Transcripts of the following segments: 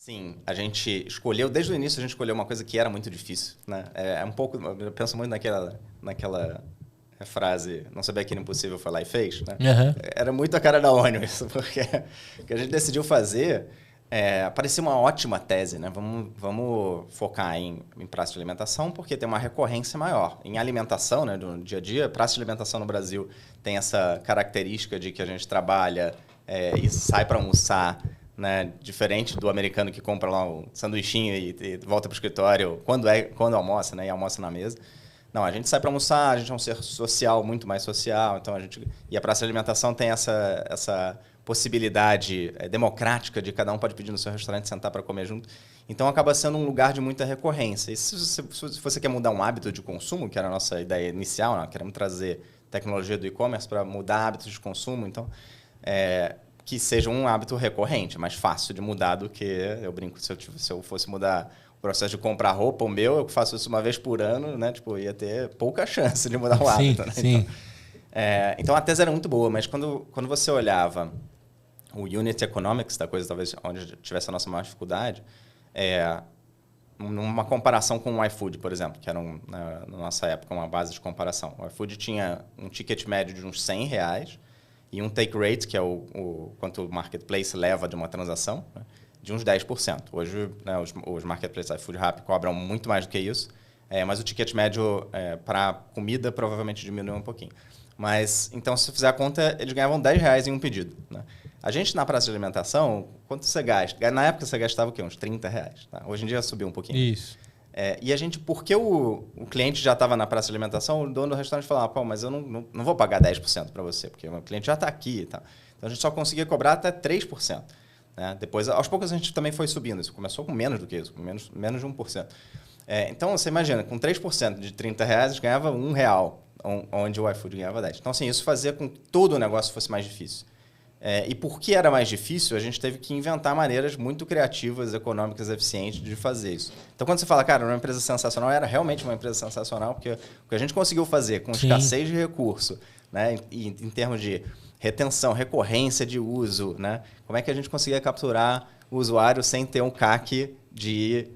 Sim, a gente escolheu, desde o início a gente escolheu uma coisa que era muito difícil, né? É um pouco, eu penso muito naquela frase, não sabia que era impossível, foi lá e fez, né? Aham. Era muito a cara da ONU isso, porque o que a gente decidiu fazer parecia uma ótima tese, né? Vamos focar em praça de alimentação, porque tem uma recorrência maior. Em alimentação, né, do dia a dia, praça de alimentação no Brasil tem essa característica de que a gente trabalha e sai para almoçar, né? Diferente do americano que compra lá um sanduichinho e volta para o escritório quando almoça, né? E almoça na mesa. Não, a gente sai para almoçar, a gente é um ser social, muito mais social, então e a praça de alimentação tem essa possibilidade democrática de cada um pode pedir no seu restaurante, sentar para comer junto. Então acaba sendo um lugar de muita recorrência. E se você quer mudar um hábito de consumo, que era a nossa ideia inicial, né? Queremos trazer tecnologia do e-commerce para mudar hábitos de consumo, então que seja um hábito recorrente, mais fácil de mudar do que, eu brinco, se eu fosse mudar o processo de comprar roupa, eu faço isso uma vez por ano, né? Tipo, ia ter pouca chance de mudar o hábito, né? Sim. Então a tese era muito boa, mas quando você olhava o unit economics da coisa, talvez onde tivesse a nossa maior dificuldade, numa comparação com o iFood, por exemplo, que era, na nossa época, uma base de comparação. O iFood tinha um ticket médio de uns R$100 e um take rate, que é quanto o marketplace leva de uma transação, né, de uns 10%. Hoje, né, os marketplaces iFood e Rappi cobram muito mais do que isso, mas o ticket médio para comida provavelmente diminuiu um pouquinho. Mas, então, se você fizer a conta, eles ganhavam R$10 em um pedido, né? A gente, na praça de alimentação, quanto você gasta? Na época, você gastava o quê? Uns R$30. Tá? Hoje em dia, subiu um pouquinho. Isso. E a gente, porque o cliente já estava na praça de alimentação, o dono do restaurante falava, pô, mas eu não vou pagar 10% para você, porque o cliente já está aqui e tal. Então, a gente só conseguia cobrar até 3%. Né? Depois, aos poucos, a gente também foi subindo. Isso começou com menos do que isso, com menos de 1%. Então, você imagina, com 3% de R$30, ganhava R$1, onde o iFood ganhava 10. Então, assim, isso fazia com que todo o negócio fosse mais difícil. E porque era mais difícil, a gente teve que inventar maneiras muito criativas, econômicas, eficientes de fazer isso. Então, quando você fala, cara, uma empresa sensacional, era realmente uma empresa sensacional, porque o que a gente conseguiu fazer com escassez de recurso, né, em termos de retenção, recorrência de uso, né, como é que a gente conseguia capturar o usuário sem ter um CAC de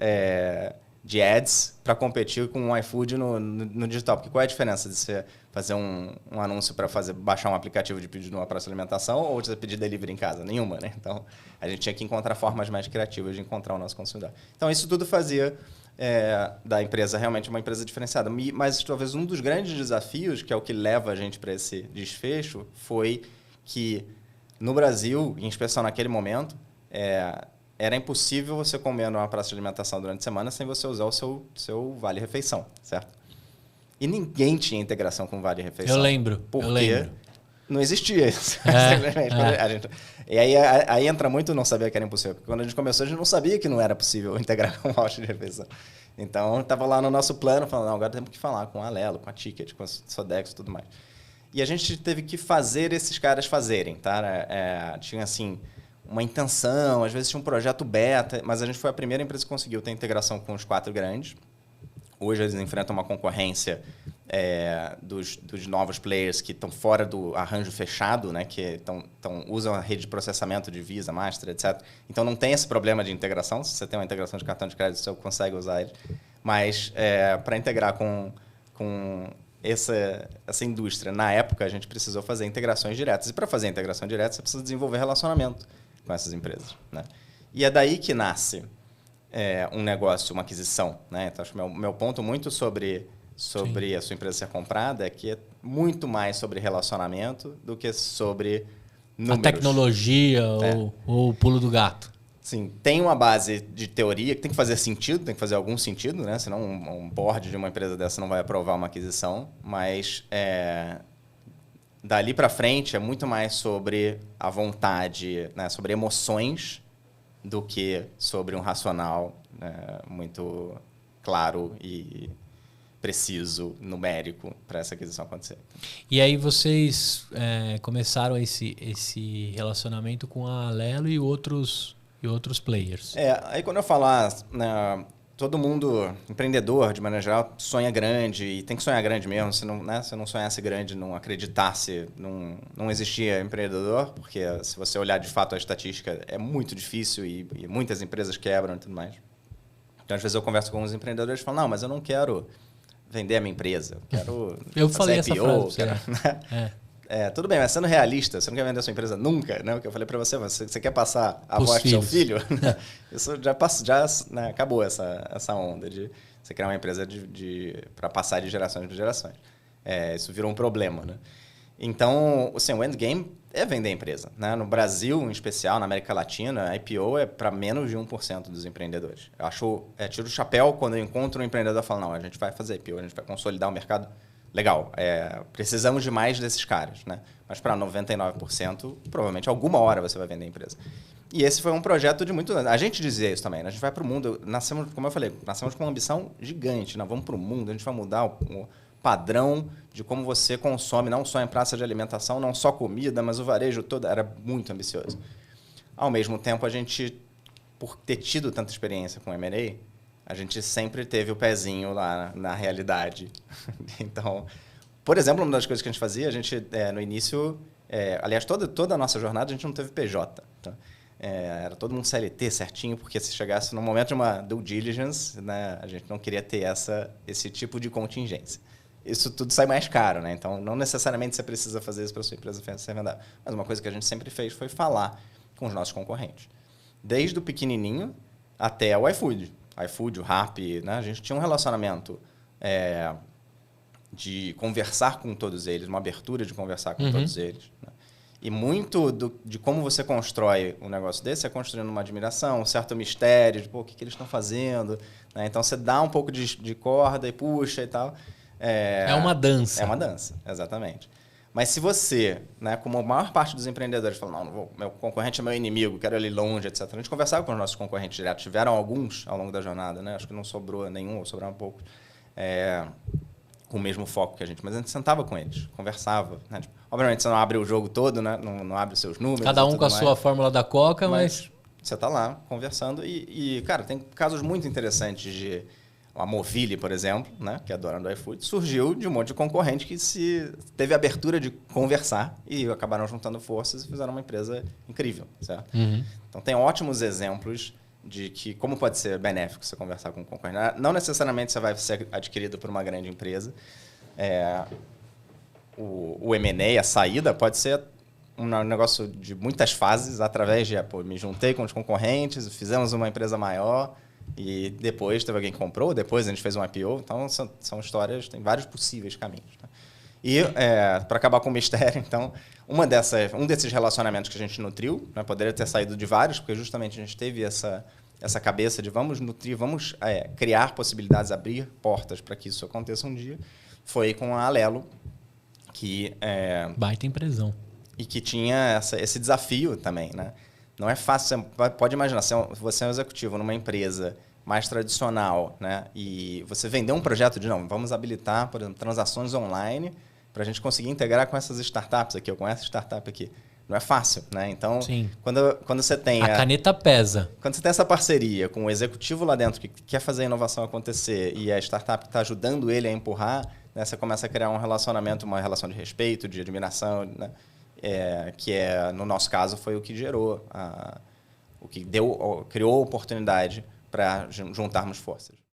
ads para competir com o iFood no digital? Porque qual é a diferença de você fazer um anúncio para baixar um aplicativo de pedido numa praça de alimentação ou de você pedir delivery em casa? Nenhuma, né? Então, a gente tinha que encontrar formas mais criativas de encontrar o nosso consumidor. Então, isso tudo fazia da empresa realmente uma empresa diferenciada. Mas, talvez, um dos grandes desafios, que é o que leva a gente para esse desfecho, foi que, no Brasil, em especial naquele momento, era impossível você comer numa praça de alimentação durante a semana sem você usar o seu vale-refeição, certo? E ninguém tinha integração com o vale-refeição. Eu lembro. Porque não existia isso. E aí entra muito não saber que era impossível. Porque quando a gente começou, a gente não sabia que não era possível integrar com o voucher de refeição. Então, estava lá no nosso plano, falando, não, agora temos que falar com a Alelo, com a Ticket, com a Sodexo e tudo mais. E a gente teve que fazer esses caras fazerem, tá? Tinha, assim, uma intenção, às vezes tinha um projeto beta, mas a gente foi a primeira empresa que conseguiu ter integração com os 4 grandes. Hoje eles enfrentam uma concorrência dos novos players que estão fora do arranjo fechado, né, que usam a rede de processamento de Visa, Master, etc. Então não tem esse problema de integração. Se você tem uma integração de cartão de crédito, você consegue usar ele. Mas para integrar com essa indústria, na época, a gente precisou fazer integrações diretas. E para fazer integração direta, você precisa desenvolver relacionamento com essas empresas, né? E é daí que nasce um negócio, uma aquisição, né? Então, acho que meu ponto muito sobre a sua empresa ser comprada é que é muito mais sobre relacionamento do que sobre números. A tecnologia ou o pulo do gato. Sim, tem uma base de teoria que tem que fazer sentido, tem que fazer algum sentido, né? Senão um board de uma empresa dessa não vai aprovar uma aquisição, mas dali para frente é muito mais sobre a vontade, né? Sobre emoções, do que sobre um racional muito claro e preciso, numérico, para essa aquisição acontecer. E aí vocês começaram esse relacionamento com a Alelo e outros players. Aí quando eu falar, todo mundo, empreendedor, de maneira geral, sonha grande e tem que sonhar grande mesmo. Se não, né, se não sonhasse grande, não acreditasse, não existia empreendedor, porque se você olhar de fato a estatística, é muito difícil e muitas empresas quebram e tudo mais. Então, às vezes eu converso com alguns empreendedores e falo, não, mas eu não quero vender a minha empresa, eu fazer falei IPO, essa frase. Tudo bem, mas sendo realista, você não quer vender a sua empresa nunca, né? O que eu falei para você quer passar a voz para o seu filho? Isso né, acabou essa onda de você criar uma empresa para passar de gerações para gerações. Isso virou um problema, né? Então, assim, o endgame é vender a empresa, né? No Brasil, em especial, na América Latina, a IPO é para menos de 1% dos empreendedores. Eu acho, tiro o chapéu quando eu encontro um empreendedor e falo, não, a gente vai fazer IPO, a gente vai consolidar o mercado. Legal, precisamos de mais desses caras, né? Mas para 99%, provavelmente alguma hora você vai vender a empresa. E esse foi um projeto de muito... A gente dizia isso também, né? A gente vai para o mundo, como eu falei, nascemos com uma ambição gigante, né? Vamos para o mundo, a gente vai mudar o padrão de como você consome, não só em praça de alimentação, não só comida, mas o varejo todo era muito ambicioso. Ao mesmo tempo, a gente, por ter tido tanta experiência com M&A, a gente sempre teve o pezinho lá na realidade. Então, por exemplo, uma das coisas que a gente fazia, a gente, no início... aliás, toda a nossa jornada, a gente não teve PJ. Tá? Era todo mundo CLT certinho, porque se chegasse no momento de uma due diligence, né, a gente não queria ter esse tipo de contingência. Isso tudo sai mais caro, né? Então, não necessariamente você precisa fazer isso para a sua empresa ser vendável. Mas uma coisa que a gente sempre fez foi falar com os nossos concorrentes. Desde o pequenininho até o iFood, o Rappi, né? A gente tinha um relacionamento de conversar com todos eles, uma abertura de conversar com todos eles. Né? E muito de como você constrói um negócio desse é construindo uma admiração, um certo mistério, de o que eles estão fazendo. Né? Então, você dá um pouco de corda e puxa e tal. É uma dança. É uma dança, exatamente. Mas se você, né, como a maior parte dos empreendedores, fala, não, meu concorrente é meu inimigo, quero ele longe, etc. A gente conversava com os nossos concorrentes diretos. Tiveram alguns ao longo da jornada, né? Acho que não sobrou nenhum, ou sobraram poucos, com o mesmo foco que a gente. Mas a gente sentava com eles, conversava. Né? Tipo, obviamente, você não abre o jogo todo, né? Não abre os seus números. Cada um com a sua fórmula da Coca, mas... Você está lá conversando e, cara, tem casos muito interessantes de... A Movile, por exemplo, né, que é a dona do iFood, surgiu de um monte de concorrente que teve a abertura de conversar e acabaram juntando forças e fizeram uma empresa incrível, certo? Então, tem ótimos exemplos de que como pode ser benéfico você conversar com um concorrente. Não necessariamente você vai ser adquirido por uma grande empresa. O M&A, a saída, pode ser um negócio de muitas fases, através de, me juntei com os concorrentes, fizemos uma empresa maior... E depois teve alguém que comprou, depois a gente fez um IPO. Então, são histórias, tem vários possíveis caminhos. Tá? E, para acabar com o mistério, então, um desses relacionamentos que a gente nutriu, né, poderia ter saído de vários, porque justamente a gente teve essa cabeça de vamos nutrir, vamos criar possibilidades, abrir portas para que isso aconteça um dia, foi com a Alelo, que... baita empresão. E que tinha esse desafio também, né? Não é fácil, você pode imaginar, você é um executivo numa empresa mais tradicional, né? E você vender um projeto de, não, vamos habilitar, por exemplo, transações online para a gente conseguir integrar com essas startups aqui, ou com essa startup aqui. Não é fácil, né? Então, quando você tem... A caneta pesa. Quando você tem essa parceria com o executivo lá dentro que quer fazer a inovação acontecer e a startup está ajudando ele a empurrar, né? Você começa a criar um relacionamento, uma relação de respeito, de admiração, né? No nosso caso, foi o que gerou, o que criou a oportunidade para juntarmos forças.